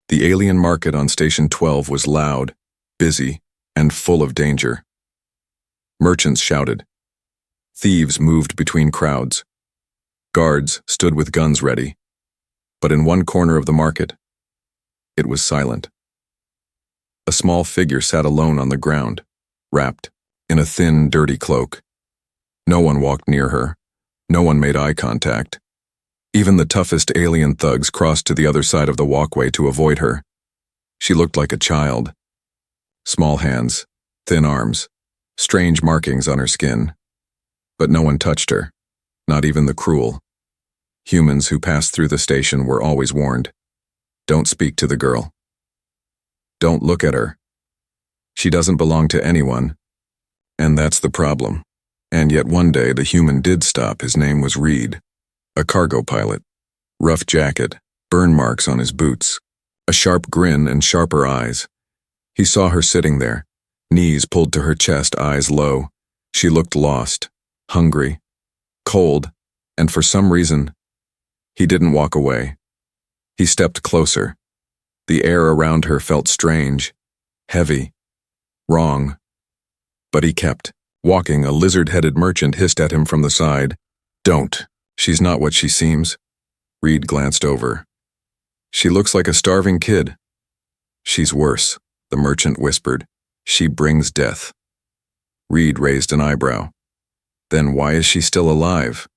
The alien market on Station 12 was loud, busy, and full of danger. Merchants shouted. Thieves moved between crowds. Guards stood with guns ready. But in one corner of the market, it was silent. A small figure sat alone on the ground, wrapped in a thin, dirty cloak. No one walked near her. No one made eye contact. Even the toughest alien thugs crossed to the other side of the walkway to avoid her. She looked like a child. Small hands, thin arms, strange markings on her skin. But no one touched her, not even the cruel. Humans who passed through the station were always warned. Don't speak to the girl. Don't look at her. She doesn't belong to anyone. And that's the problem. And yet one day the human did stop. His name was Reed, a cargo pilot. Rough jacket, burn marks on his boots, a sharp grin and sharper eyes. He saw her sitting there, knees pulled to her chest, eyes low. She looked lost, hungry, cold, and for some reason, he didn't walk away. He stepped closer. The air around her felt strange, heavy, wrong. But he kept walking. A lizard-headed merchant hissed at him from the side. Don't. She's not what she seems. Reed glanced over. She looks like a starving kid. She's worse, the merchant whispered. She brings death. Reed raised an eyebrow. Then why is she still alive?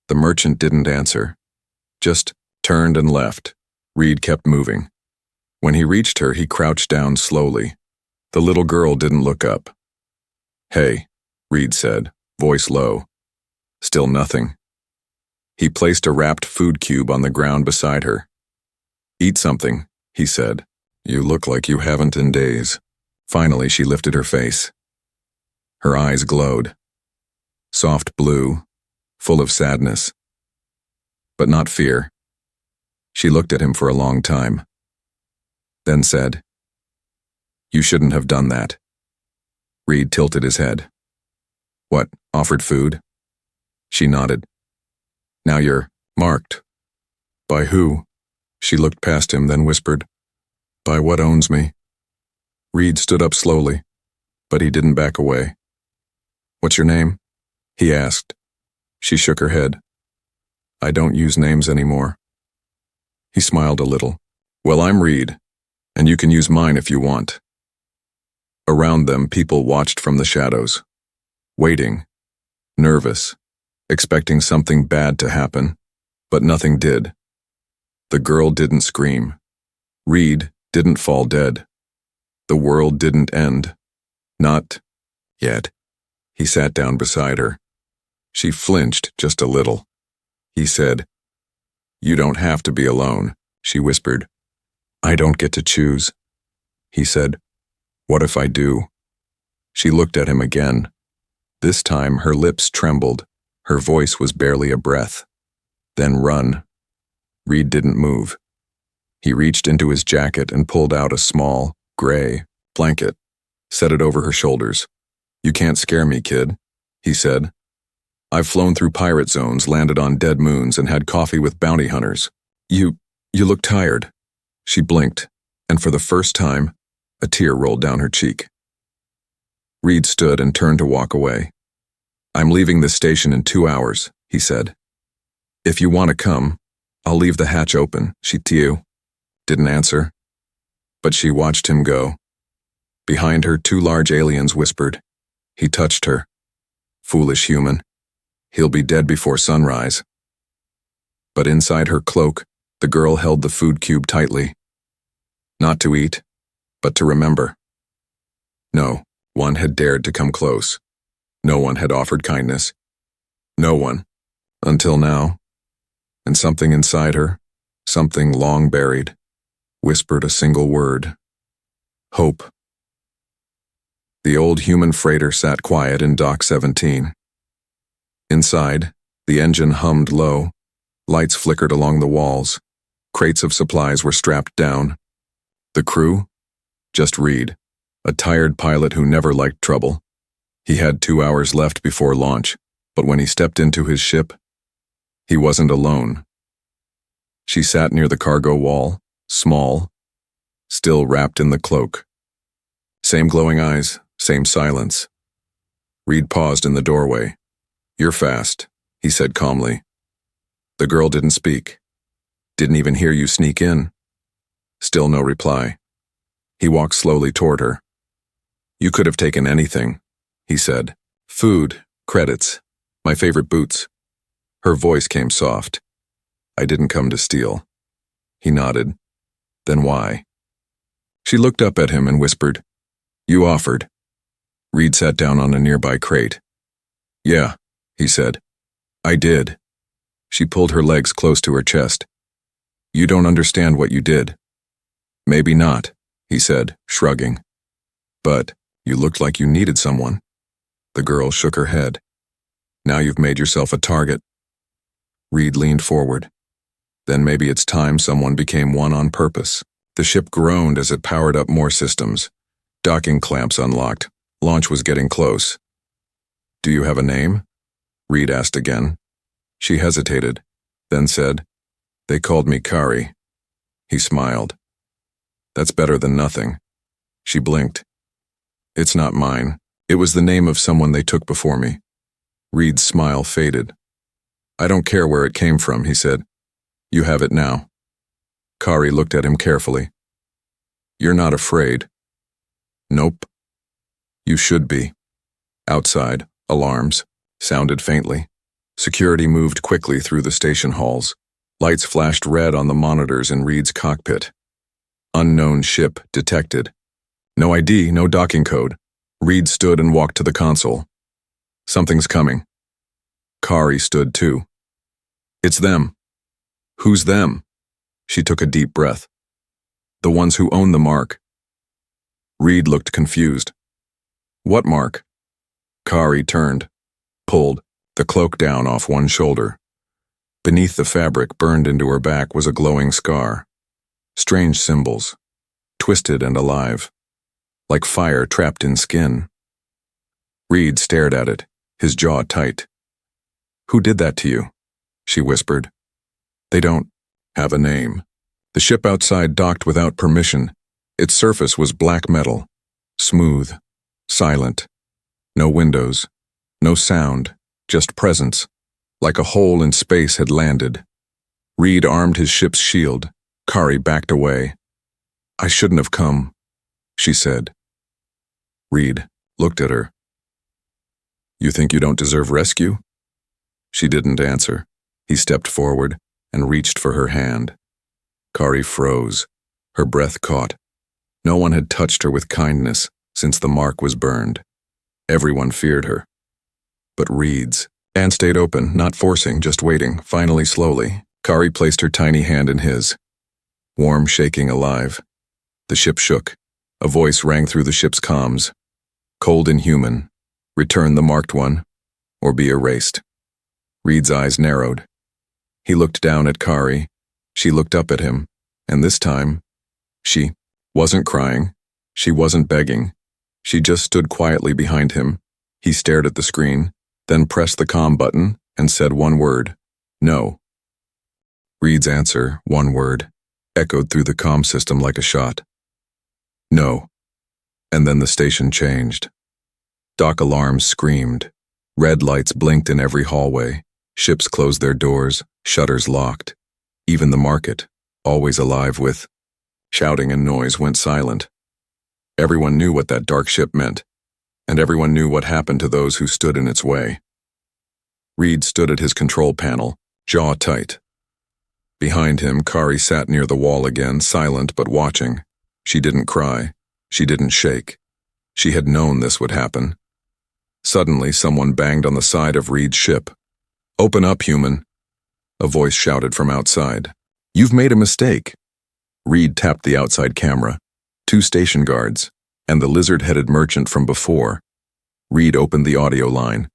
The merchant didn't answer. Just turned and left. Reed kept moving. When he reached her, he crouched down slowly. The little girl didn't look up. Hey, Reed said, voice low. Still nothing. He placed a wrapped food cube on the ground beside her. Eat something, he said. You look like you haven't in days. Finally, she lifted her face. Her eyes glowed. Soft blue, full of sadness. But not fear. She looked at him for a long time. Then said, You shouldn't have done that. Reed tilted his head. What, offered food? She nodded. Now you're marked. By who? She looked past him, then whispered, By what owns me? Reed stood up slowly, but he didn't back away. What's your name? He asked. She shook her head. I don't use names anymore. He smiled a little. Well, I'm Reed, and you can use mine if you want. Around them, people watched from the shadows, waiting, nervous, expecting something bad to happen, but nothing did. The girl didn't scream. Reed didn't fall dead. The world didn't end. Not yet. He sat down beside her. She flinched just a little. He said, You don't have to be alone, she whispered. I don't get to choose. He said, What if I do? She looked at him again. This time her lips trembled. Her voice was barely a breath. Then run. Reed didn't move. He reached into his jacket and pulled out a small, gray blanket, set it over her shoulders. You can't scare me, kid, he said. I've flown through pirate zones, landed on dead moons, and had coffee with bounty hunters. You look tired. She blinked, and for the first time, a tear rolled down her cheek. Reed stood and turned to walk away. I'm leaving this station in 2 hours, he said. If you want to come, I'll leave the hatch open. She didn't answer, but she watched him go. Behind her, 2 large aliens whispered. He touched her. Foolish human. He'll be dead before sunrise. But inside her cloak, the girl held the food cube tightly. Not to eat, but to remember. No one had dared to come close. No one had offered kindness. No one. Until now. And something inside her, something long buried, whispered a single word. Hope. The old human freighter sat quiet in Dock 17. Inside, the engine hummed low, lights flickered along the walls, crates of supplies were strapped down. The crew? Just Reed, a tired pilot who never liked trouble. He had 2 hours left before launch, but when he stepped into his ship, he wasn't alone. She sat near the cargo wall, small, still wrapped in the cloak. Same glowing eyes, same silence. Reed paused in the doorway. "You're fast," he said calmly. The girl didn't speak. Didn't even hear you sneak in. Still no reply. He walked slowly toward her. "You could have taken anything," he said. "Food, credits, my favorite boots." Her voice came soft. "I didn't come to steal." He nodded. "Then why?" She looked up at him and whispered, "You offered." Reed sat down on a nearby crate. "Yeah," he said. "I did." She pulled her legs close to her chest. "You don't understand what you did." "Maybe not," he said, shrugging. "But you looked like you needed someone." The girl shook her head. "Now you've made yourself a target." Reed leaned forward. "Then maybe it's time someone became one on purpose." The ship groaned as it powered up more systems. Docking clamps unlocked. Launch was getting close. "Do you have a name?" Reed asked again. She hesitated, then said, "They called me Kari." He smiled. "That's better than nothing." She blinked. "It's not mine. It was the name of someone they took before me." Reed's smile faded. "I don't care where it came from," he said. "You have it now." Kari looked at him carefully. "You're not afraid." "Nope." "You should be." Outside, alarms sounded faintly. Security moved quickly through the station halls. Lights flashed red on the monitors in Reed's cockpit. Unknown ship detected. No ID, no docking code. Reed stood and walked to the console. "Something's coming." Kari stood too. "It's them." "Who's them?" She took a deep breath. "The ones who own the mark." Reed looked confused. "What mark?" Kari turned, pulled the cloak down off one shoulder. Beneath the fabric burned into her back was a glowing scar. Strange symbols, twisted and alive, like fire trapped in skin. Reed stared at it, his jaw tight. "Who did that to you?" she whispered. "They don't have a name." The ship outside docked without permission. Its surface was black metal, smooth, silent. No windows, no sound, just presence, like a hole in space had landed. Reed armed his ship's shield. Kari backed away. "I shouldn't have come," she said. Reed looked at her. "You think you don't deserve rescue?" She didn't answer. He stepped forward and reached for her hand. Kari froze. Her breath caught. No one had touched her with kindness since the mark was burned. Everyone feared her. But Reed's hand stayed open, not forcing, just waiting. Finally, slowly, Kari placed her tiny hand in his. Warm, shaking, alive. The ship shook. A voice rang through the ship's comms. "Cold and human. Return the marked one, or be erased." Reed's eyes narrowed. He looked down at Kari. She looked up at him, and this time, she wasn't crying. She wasn't begging. She just stood quietly behind him. He stared at the screen, then pressed the comm button and said one word, "No." Reed's answer, one word, echoed through the comm system like a shot. "No." And then the station changed. Dock alarms screamed. Red lights blinked in every hallway. Ships closed their doors, shutters locked. Even the market, always alive with shouting and noise, went silent. Everyone knew what that dark ship meant, and everyone knew what happened to those who stood in its way. Reed stood at his control panel, jaw tight. Behind him, Kari sat near the wall again, silent but watching. She didn't cry. She didn't shake. She had known this would happen. Suddenly, someone banged on the side of Reed's ship. "Open up, human," a voice shouted from outside. "You've made a mistake." Reed tapped the outside camera. 2 station guards, and the lizard-headed merchant from before. Reed opened the audio line.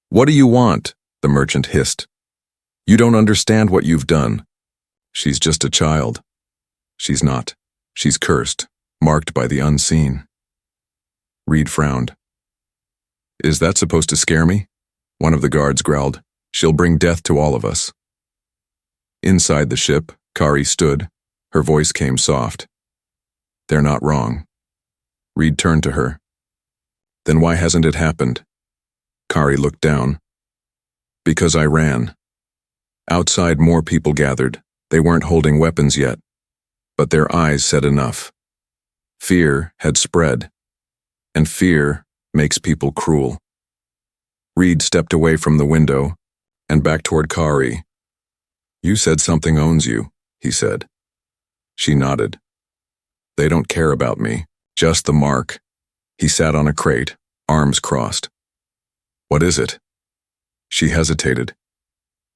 "What do you want?" the merchant hissed. "You don't understand what you've done." "She's just a child." "She's not. She's cursed, marked by the unseen." Reed frowned. "Is that supposed to scare me?" One of the guards growled. "She'll bring death to all of us." Inside the ship, Kari stood. Her voice came soft. They're not wrong. Reed turned to her. Then why hasn't it happened? Kari looked down. Because I ran. Outside more people gathered. They weren't holding weapons yet. But their eyes said enough. Fear had spread. And fear makes people cruel. Reed stepped away from the window and back toward Kari. You said something owns you, he said. She nodded. They don't care about me, just the mark. He sat on a crate, arms crossed. What is it? She hesitated.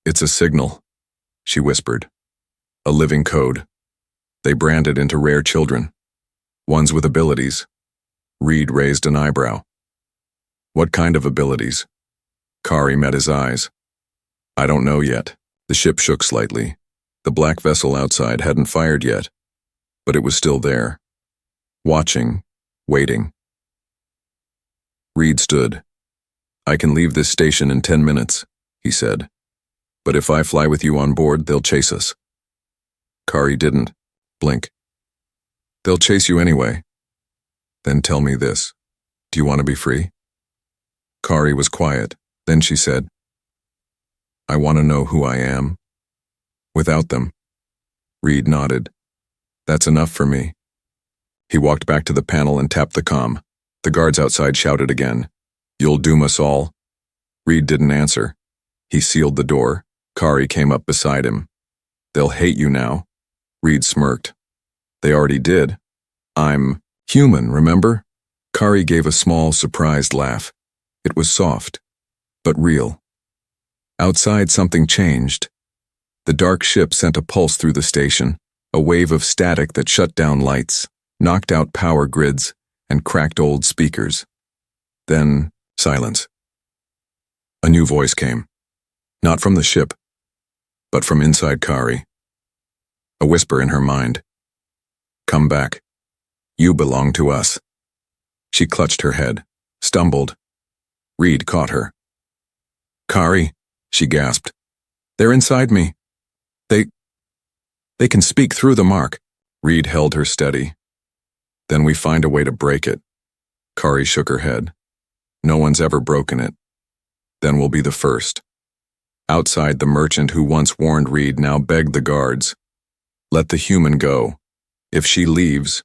It's a signal, she whispered. A living code. They brand it into rare children. Ones with abilities. Reed raised an eyebrow. What kind of abilities? Kari met his eyes. I don't know yet. The ship shook slightly. The black vessel outside hadn't fired yet, but it was still there. Watching, waiting. Reed stood. I can leave this station in 10 minutes, he said. But if I fly with you on board, they'll chase us. Kari didn't blink. They'll chase you anyway. Then tell me this. Do you want to be free? Kari was quiet. Then she said, I want to know who I am. Without them. Reed nodded. That's enough for me. He walked back to the panel and tapped the comm. The guards outside shouted again. You'll doom us all. Reed didn't answer. He sealed the door. Kari came up beside him. They'll hate you now. Reed smirked. They already did. I'm human, remember? Kari gave a small, surprised laugh. It was soft, but real. Outside, something changed. The dark ship sent a pulse through the station, a wave of static that shut down lights, knocked out power grids, and cracked old speakers. Then, silence. A new voice came. Not from the ship, but from inside Kari. A whisper in her mind. Come back. You belong to us. She clutched her head, stumbled. Reed caught her. Kari, she gasped. They're inside me. They can speak through the mark. Reed held her steady. Then we find a way to break it. Kari shook her head. No one's ever broken it. Then we'll be the first. Outside, the merchant who once warned Reed now begged the guards. Let the human go. If she leaves,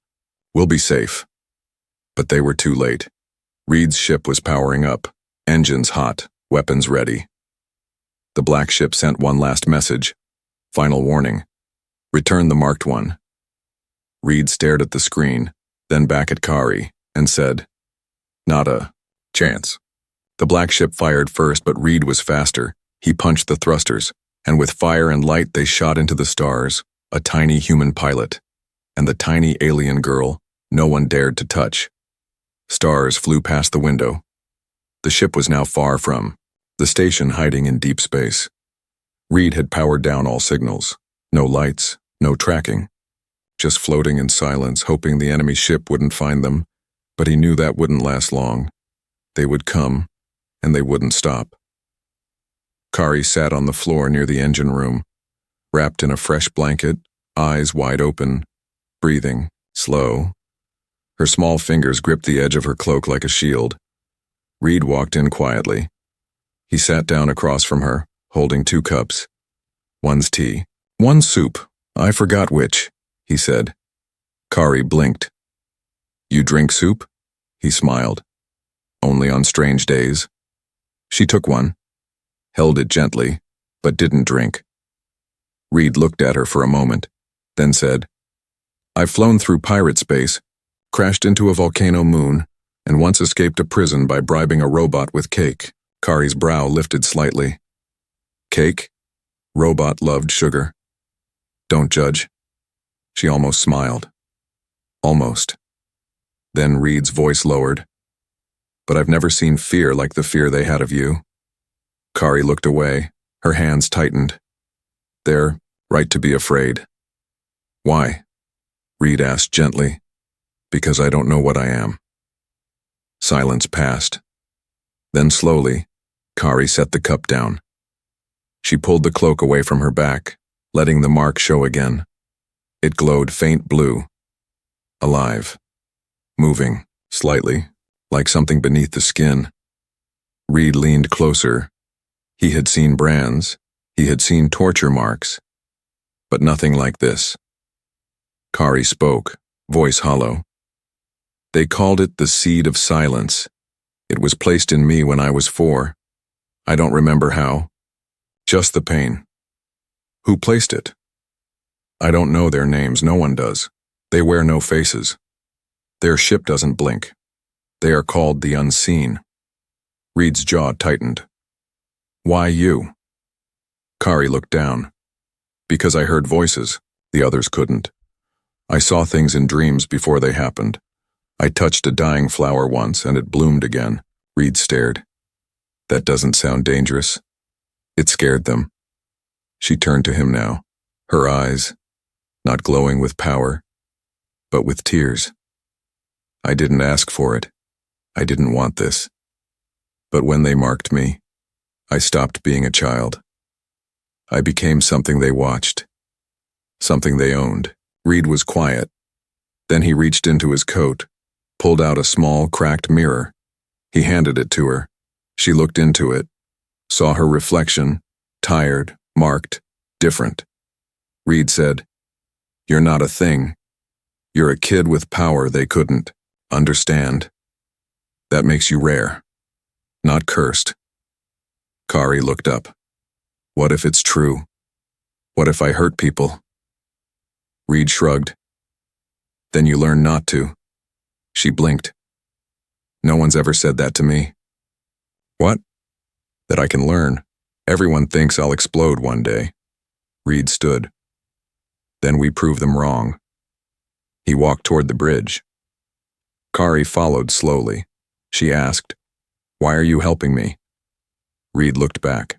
we'll be safe. But they were too late. Reed's ship was powering up, engines hot, weapons ready. The black ship sent one last message. Final warning. Return the marked one. Reed stared at the screen, then back at Kari, and said, Not a chance. The black ship fired first, but Reed was faster. He punched the thrusters, and with fire and light they shot into the stars, a tiny human pilot, and the tiny alien girl no one dared to touch. Stars flew past the window. The ship was now far from the station, hiding in deep space. Reed had powered down all signals. No lights, no tracking. Just floating in silence, hoping the enemy ship wouldn't find them, but he knew that wouldn't last long. They would come, and they wouldn't stop. Kari sat on the floor near the engine room, wrapped in a fresh blanket, eyes wide open, breathing, slow. Her small fingers gripped the edge of her cloak like a shield. Reed walked in quietly. He sat down across from her, holding 2 cups. One's tea, one's soup. I forgot which, he said. Kari blinked. You drink soup? He smiled. Only on strange days. She took one, held it gently, but didn't drink. Reed looked at her for a moment, then said, I've flown through pirate space, crashed into a volcano moon, and once escaped a prison by bribing a robot with cake. Kari's brow lifted slightly. Cake? Robot loved sugar. Don't judge. She almost smiled. Almost. Then Reed's voice lowered. But I've never seen fear like the fear they had of you. Kari looked away. Her hands tightened. They're right to be afraid. Why? Reed asked gently. Because I don't know what I am. Silence passed. Then slowly, Kari set the cup down. She pulled the cloak away from her back, letting the mark show again. It glowed faint blue. alive, moving, slightly, like something beneath the skin. Reed leaned closer. He had seen brands, he had seen torture marks, but nothing like this. Kari spoke, voice hollow. They called it the seed of silence. It was placed in me when I was 4. I don't remember how. Just the pain. Who placed it? I don't know their names, no one does. They wear no faces. Their ship doesn't blink. They are called the Unseen. Reed's jaw tightened. Why you? Kari looked down. Because I heard voices. The others couldn't. I saw things in dreams before they happened. I touched a dying flower once and it bloomed again. Reed stared. That doesn't sound dangerous. It scared them. She turned to him now, her eyes, not glowing with power, but with tears. I didn't ask for it. I didn't want this. But when they marked me, I stopped being a child. I became something they watched, something they owned. Reed was quiet. Then he reached into his coat, pulled out a small, cracked mirror. He handed it to her. She looked into it, saw her reflection, tired, marked, different. Reed said, You're not a thing. You're a kid with power they couldn't understand. That makes you rare, not cursed. Kari looked up. What if it's true? What if I hurt people? Reed shrugged. Then you learn not to. She blinked. No one's ever said that to me. What? That I can learn. Everyone thinks I'll explode one day. Reed stood. Then we prove them wrong. He walked toward the bridge. Kari followed slowly. She asked, Why are you helping me? Reed looked back.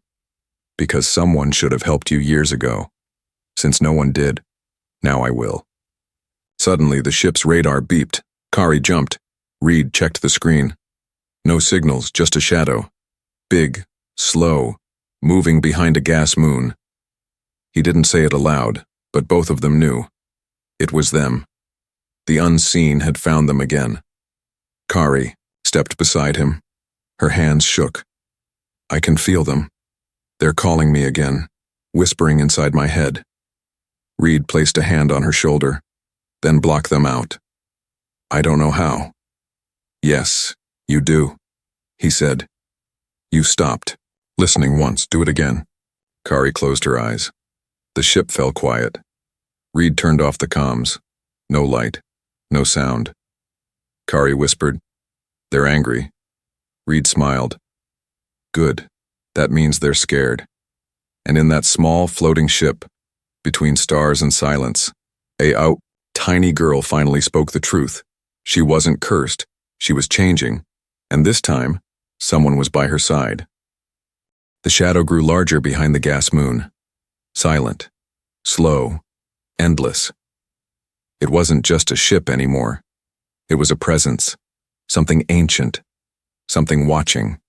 Because someone should have helped you years ago. Since no one did, now I will. Suddenly, the ship's radar beeped. Kari jumped. Reed checked the screen. No signals, just a shadow. Big, slow, moving behind a gas moon. He didn't say it aloud, but both of them knew. It was them. The Unseen had found them again. Kari stepped beside him. Her hands shook. I can feel them. They're calling me again, whispering inside my head. Reed placed a hand on her shoulder, then blocked them out. I don't know how. Yes, you do, he said. You stopped. Listening once, do it again. Kari closed her eyes. The ship fell quiet. Reed turned off the comms. No light, no sound. Kari whispered, They're angry. Reed smiled. Good. That means they're scared. And in that small, floating ship, between stars and silence, a tiny girl finally spoke the truth. She wasn't cursed. She was changing. And this time, someone was by her side. The shadow grew larger behind the gas moon. Silent. Slow. Endless. It wasn't just a ship anymore. It was a presence. Something ancient. Something watching.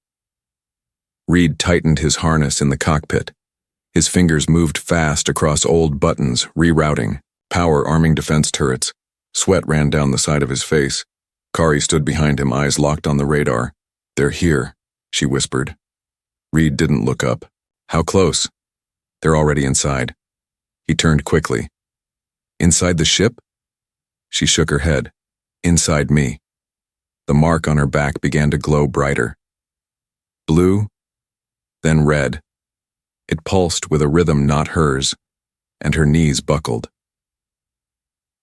Reed tightened his harness in the cockpit. His fingers moved fast across old buttons, rerouting, power arming defense turrets. Sweat ran down the side of his face. Kari stood behind him, eyes locked on the radar. They're here, she whispered. Reed didn't look up. How close? They're already inside. He turned quickly. Inside the ship? She shook her head. Inside me. The mark on her back began to glow brighter. Blue, then red. It pulsed with a rhythm not hers, and her knees buckled.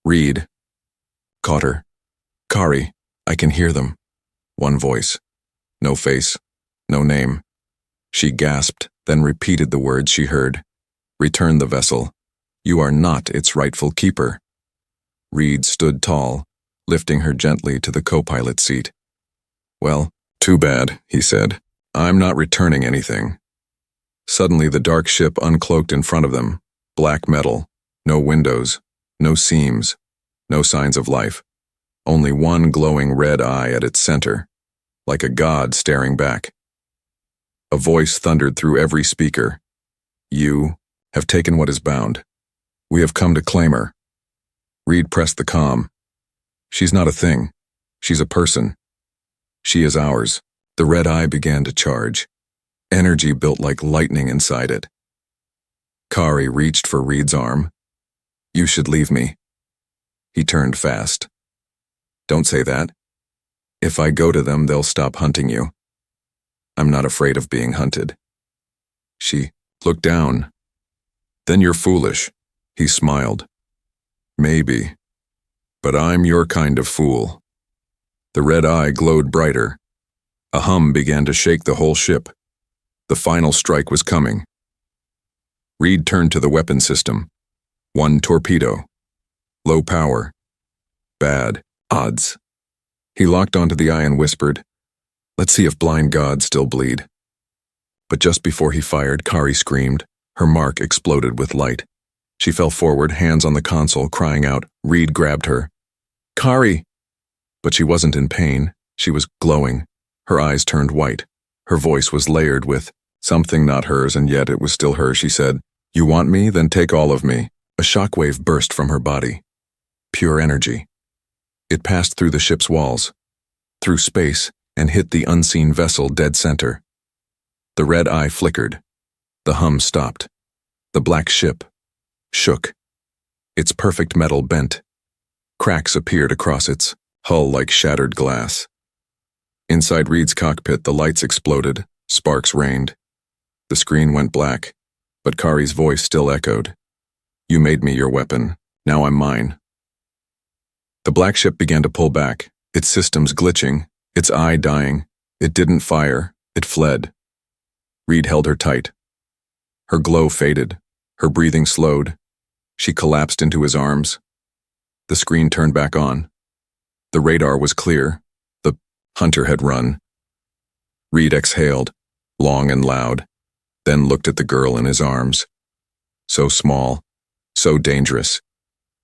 Reed caught her. Kari, I can hear them. One voice. No face. No name. She gasped, then repeated the words she heard. Return the vessel. You are not its rightful keeper. Reed stood tall, lifting her gently to the co-pilot seat. Well, too bad, he said. I'm not returning anything. Suddenly the dark ship uncloaked in front of them. Black metal. No windows. No seams. No signs of life. Only one glowing red eye at its center, like a god staring back. A voice thundered through every speaker. You have taken what is bound. We have come to claim her. Reed pressed the comm. She's not a thing. She's a person. She is ours. The red eye began to charge. Energy built like lightning inside it. Kari reached for Reed's arm. You should leave me. He turned fast. Don't say that. If I go to them, they'll stop hunting you. I'm not afraid of being hunted. She looked down. Then you're foolish. He smiled. Maybe. But I'm your kind of fool. The red eye glowed brighter. A hum began to shake the whole ship. The final strike was coming. Reed turned to the weapon system. 1 torpedo. Low power. Bad odds. He locked onto the eye and whispered, let's see if blind gods still bleed. But just before he fired, Kari screamed. Her mark exploded with light. She fell forward, hands on the console, crying out. Reed grabbed her. Kari! But she wasn't in pain. She was glowing. Her eyes turned white. Her voice was layered with something not hers, and yet it was still hers. She said, you want me? Then take all of me. A shockwave burst from her body. Pure energy. It passed through the ship's walls, through space, and hit the unseen vessel dead center. The red eye flickered. The hum stopped. The black ship shook. Its perfect metal bent. Cracks appeared across its hull like shattered glass. Inside Reed's cockpit, the lights exploded. Sparks rained. The screen went black, but Kari's voice still echoed. You made me your weapon. Now I'm mine. The black ship began to pull back, its systems glitching, its eye dying. It didn't fire. It fled. Reed held her tight. Her glow faded. Her breathing slowed. She collapsed into his arms. The screen turned back on. The radar was clear. The hunter had run. Reed exhaled, long and loud, then looked at the girl in his arms. So small, so dangerous,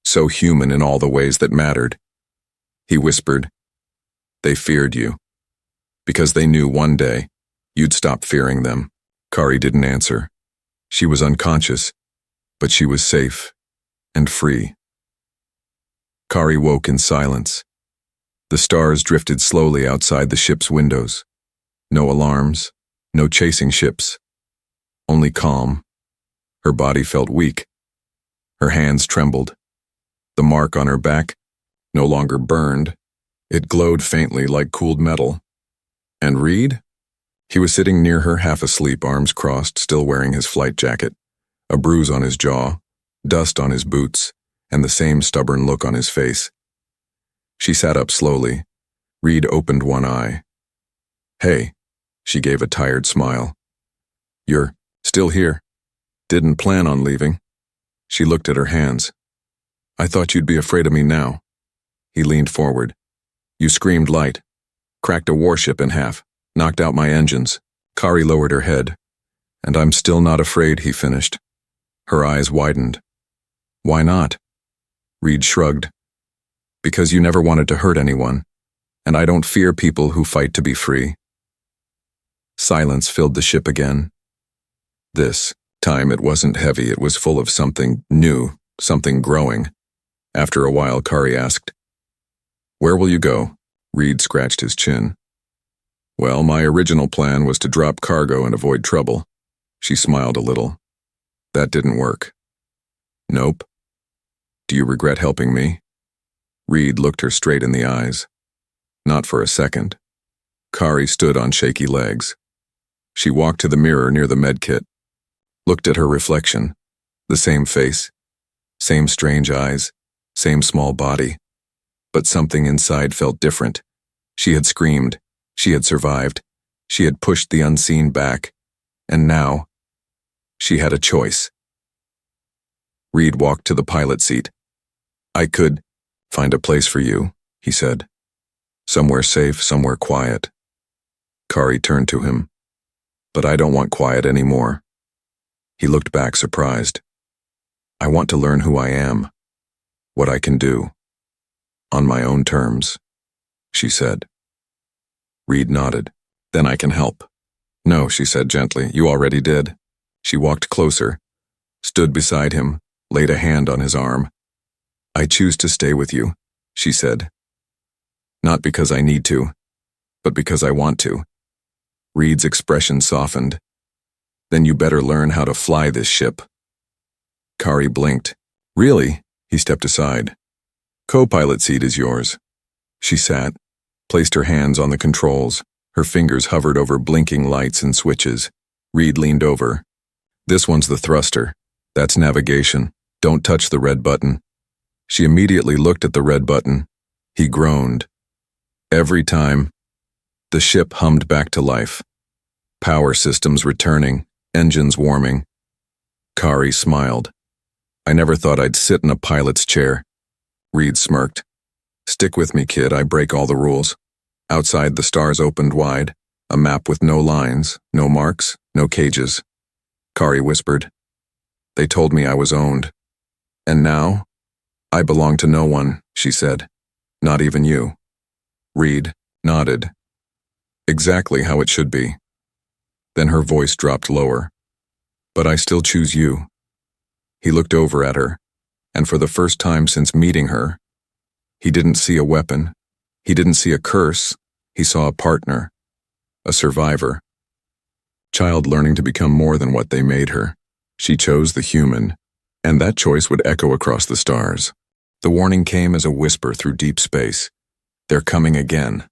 so human in all the ways that mattered. He whispered, they feared you, because they knew one day you'd stop fearing them. Kari didn't answer. She was unconscious, but she was safe and free. Kari woke in silence. The stars drifted slowly outside the ship's windows. No alarms, no chasing ships, only calm. Her body felt weak. Her hands trembled. The mark on her back no longer burned. It glowed faintly like cooled metal. And Reed? He was sitting near her, half asleep, arms crossed, still wearing his flight jacket, a bruise on his jaw, dust on his boots, and the same stubborn look on his face. She sat up slowly. Reed opened one eye. Hey, she gave a tired smile. You're still here. Didn't plan on leaving. She looked at her hands. I thought you'd be afraid of me now. He leaned forward. You screamed light, cracked a warship in half, knocked out my engines. Kari lowered her head. And I'm still not afraid, he finished. Her eyes widened. Why not? Reed shrugged. Because you never wanted to hurt anyone, and I don't fear people who fight to be free. Silence filled the ship again. This time it wasn't heavy, it was full of something new, something growing. After a while, Kari asked, Where will you go? Reed scratched his chin. Well, my original plan was to drop cargo and avoid trouble. She smiled a little. That didn't work. Nope. Do you regret helping me? Reed looked her straight in the eyes. Not for a second. Kari stood on shaky legs. She walked to the mirror near the medkit, looked at her reflection. The same face, same strange eyes, same small body. But something inside felt different. She had screamed. She had survived. She had pushed the unseen back. And now, she had a choice. Reed walked to the pilot seat. I could find a place for you, he said. Somewhere safe, somewhere quiet. Kari turned to him. But I don't want quiet anymore. He looked back surprised. I want to learn who I am, what I can do. On my own terms, she said. Reed nodded. Then I can help. No, she said gently, you already did. She walked closer, stood beside him, laid a hand on his arm. I choose to stay with you, she said, Not because I need to, but because I want to. Reed's expression softened. Then you better learn how to fly this ship. Kari blinked. Really? He stepped aside. Co-pilot seat is yours. She sat, placed her hands on the controls. Her fingers hovered over blinking lights and switches. Reed leaned over. This one's the thruster. That's navigation. Don't touch the red button. She immediately looked at the red button. He groaned. Every time, the ship hummed back to life. Power systems returning, engines warming. Kari smiled. I never thought I'd sit in a pilot's chair. Reed smirked. Stick with me, kid, I break all the rules. Outside, the stars opened wide, a map with no lines, no marks, no cages. Kari whispered. They told me I was owned. And now? I belong to no one, she said. Not even you. Reed nodded. Exactly how it should be. Then her voice dropped lower. But I still choose you. He looked over at her, and for the first time since meeting her, he didn't see a weapon. He didn't see a curse. He saw a partner, a survivor. Child learning to become more than what they made her. She chose the human, and that choice would echo across the stars. The warning came as a whisper through deep space. They're coming again.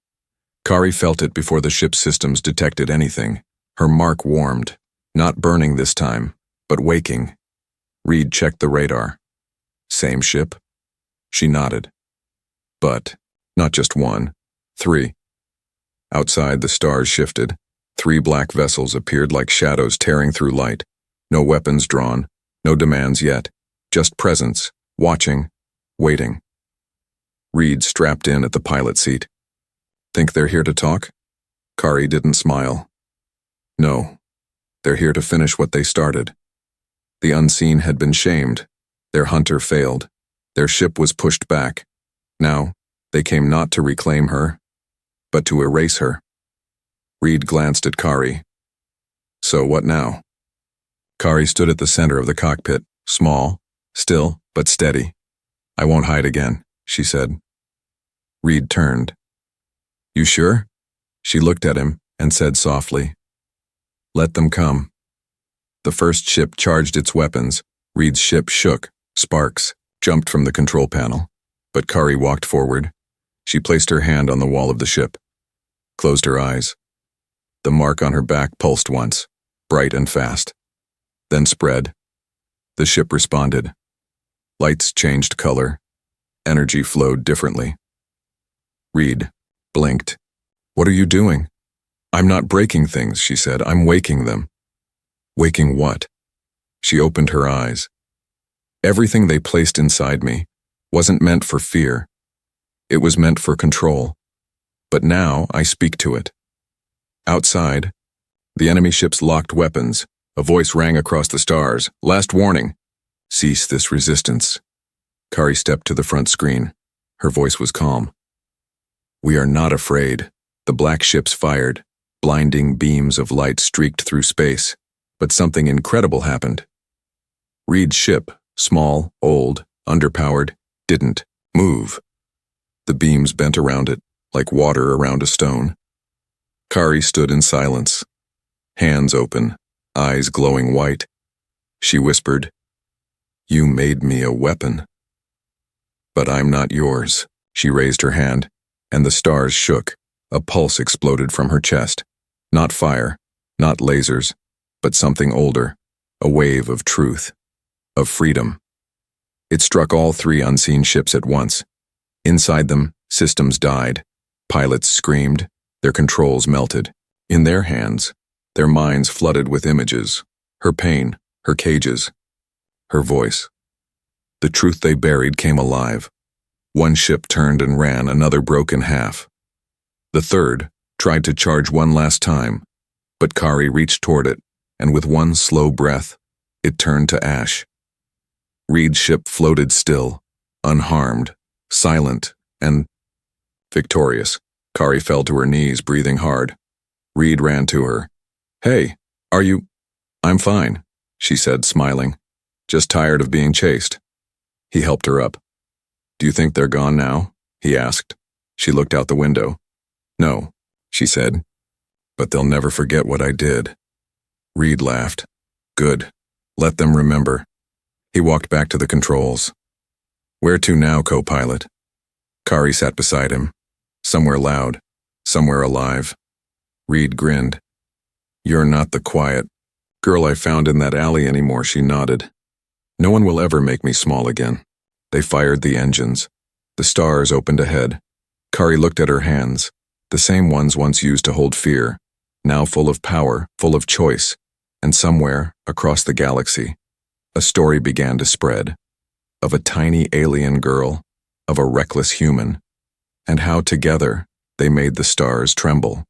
Kari felt it before the ship's systems detected anything. Her mark warmed, not burning this time, but waking. Reed checked the radar. Same ship? She nodded. But not just one, 3. Outside, the stars shifted. 3 black vessels appeared like shadows tearing through light. No weapons drawn, no demands yet, just presence, watching, waiting. Reed strapped in at the pilot seat. Think they're here to talk? Kari didn't smile. No, they're here to finish what they started. The unseen had been shamed. Their hunter failed. Their ship was pushed back. Now, they came not to reclaim her, but to erase her. Reed glanced at Kari. So what now? Kari stood at the center of the cockpit, small, still, but steady. I won't hide again, she said. Reed turned. You sure? She looked at him and said softly, Let them come. The first ship charged its weapons. Reed's ship shook, sparks, jumped from the control panel. But Kari walked forward. She placed her hand on the wall of the ship, closed her eyes. The mark on her back pulsed once, bright and fast, then spread. The ship responded. Lights changed color. Energy flowed differently. Reed blinked. What are you doing? I'm not breaking things, she said. I'm waking them. Waking what? She opened her eyes. Everything they placed inside me wasn't meant for fear. It was meant for control. But now I speak to it. Outside, the enemy ships locked weapons. A voice rang across the stars. Last warning. Cease this resistance. Kari stepped to the front screen. Her voice was calm. We are not afraid. The black ships fired. Blinding beams of light streaked through space. But something incredible happened. Reed's ship, small, old, underpowered, didn't move. The beams bent around it, like water around a stone. Kari stood in silence, hands open, eyes glowing white. She whispered, You made me a weapon. But I'm not yours. She raised her hand, and the stars shook. A pulse exploded from her chest. Not fire, not lasers, but something older, a wave of truth, of freedom. It struck all 3 unseen ships at once. Inside them, systems died. Pilots screamed. Their controls melted. In their hands, their minds flooded with images. Her pain, her cages, her voice. The truth they buried came alive. One ship turned and ran, another broke in half. The third tried to charge one last time, but Kari reached toward it, and with one slow breath, it turned to ash. Reed's ship floated still, unharmed, silent, and victorious. Kari fell to her knees, breathing hard. Reed ran to her. Hey, are you? I'm fine, she said, smiling. Just tired of being chased. He helped her up. Do you think they're gone now? He asked. She looked out the window. No, she said, but they'll never forget what I did. Reed laughed. Good. Let them remember. He walked back to the controls. Where to now, co-pilot? Kari sat beside him. Somewhere loud, somewhere alive. Reed grinned. You're not the quiet girl I found in that alley anymore, she nodded. No one will ever make me small again. They fired the engines. The stars opened ahead. Kari looked at her hands, the same ones once used to hold fear, now full of power, full of choice, and somewhere, across the galaxy, a story began to spread, of a tiny alien girl, of a reckless human, and how together they made the stars tremble.